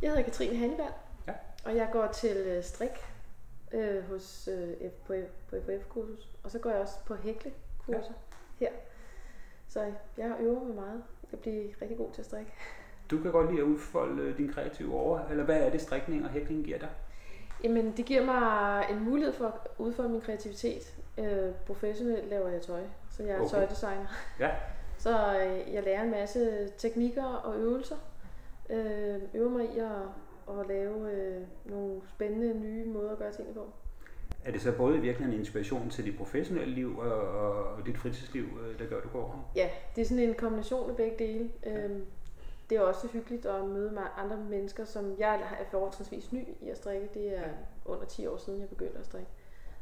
Jeg hedder Katrine Hannibal, Ja. og jeg går til strik på FHF-kursus, og så går jeg også på hæklekurser her. Så jeg øver mig meget. Jeg kan blive rigtig god til at strikke. Du kan godt lide at udfolde din kreative over, eller hvad er det strikning og hækling giver dig? Jamen, det giver mig en mulighed for at udfolde min kreativitet. Professionelt laver jeg tøj, så jeg er tøjdesigner. Ja. Så jeg lærer en masse teknikker og øvelser. Øver mig i at lave nogle spændende nye måder at gøre tingene på. Er det så både i virkeligheden en inspiration til dit professionelle liv og dit fritidsliv, der gør, du går? Ja, det er sådan en kombination af begge dele. Det er også hyggeligt at møde med andre mennesker, som jeg er forholdsvis ny i at strikke. Det er under 10 år siden, jeg begyndte at strikke.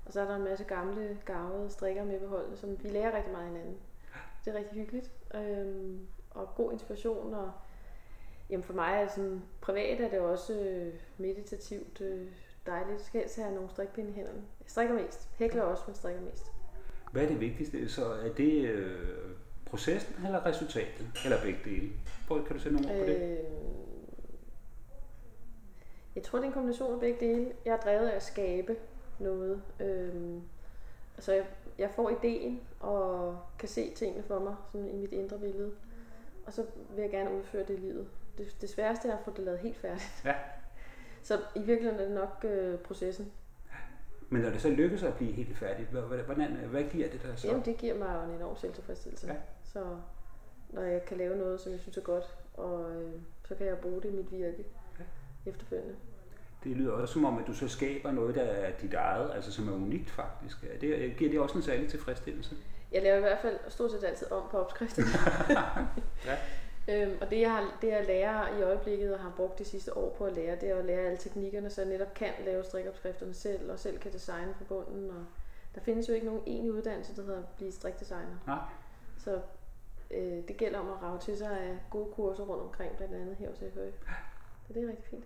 Og så er der en masse gamle, garvede strikker med på holdet, som vi lærer rigtig meget af hinanden. Det er rigtig hyggeligt. Og god inspiration. Og jamen for mig er sådan, privat er det også meditativt dejligt. Jeg skal helst have nogle strikpinde i hænderne. Jeg strikker mest. Hækler også, men strikker mest. Hvad er det vigtigste? Så er det processen eller resultatet? Eller begge dele? Kan du sætte nogle ord på det? Jeg tror, det er en kombination af begge dele. Jeg er drevet af at skabe noget. Altså jeg får ideen og kan se tingene for mig sådan i mit indre billede. Og så vil jeg gerne udføre det i livet. Det sværeste er at få det lavet helt færdigt. Ja. Så i virkeligheden er det nok processen. Men når det så lykkes at blive helt færdigt, hvad giver det der så? Jamen det giver mig jo en enorm selvtilfredsstillelse. Ja. Så når jeg kan lave noget, som jeg synes er godt, og så kan jeg bruge det i mit virke efterfølgende. Det lyder også som om, at du så skaber noget, der er dit eget, altså som er unikt faktisk. Giver det også en særlig tilfredsstillelse? Jeg laver i hvert fald stort set altid om på opskrifterne. Ja. Og det jeg lærer i øjeblikket og har brugt de sidste år på at lære, det er at lære alle teknikkerne, så jeg netop kan lave strikopskrifterne selv, og selv kan designe på bunden. Og der findes jo ikke nogen egentlig uddannelse, der hedder at blive strikdesigner. Nej. Så det gælder om at rage til sig af gode kurser rundt omkring, blandt andet her hos FHF. Så det er rigtig fint.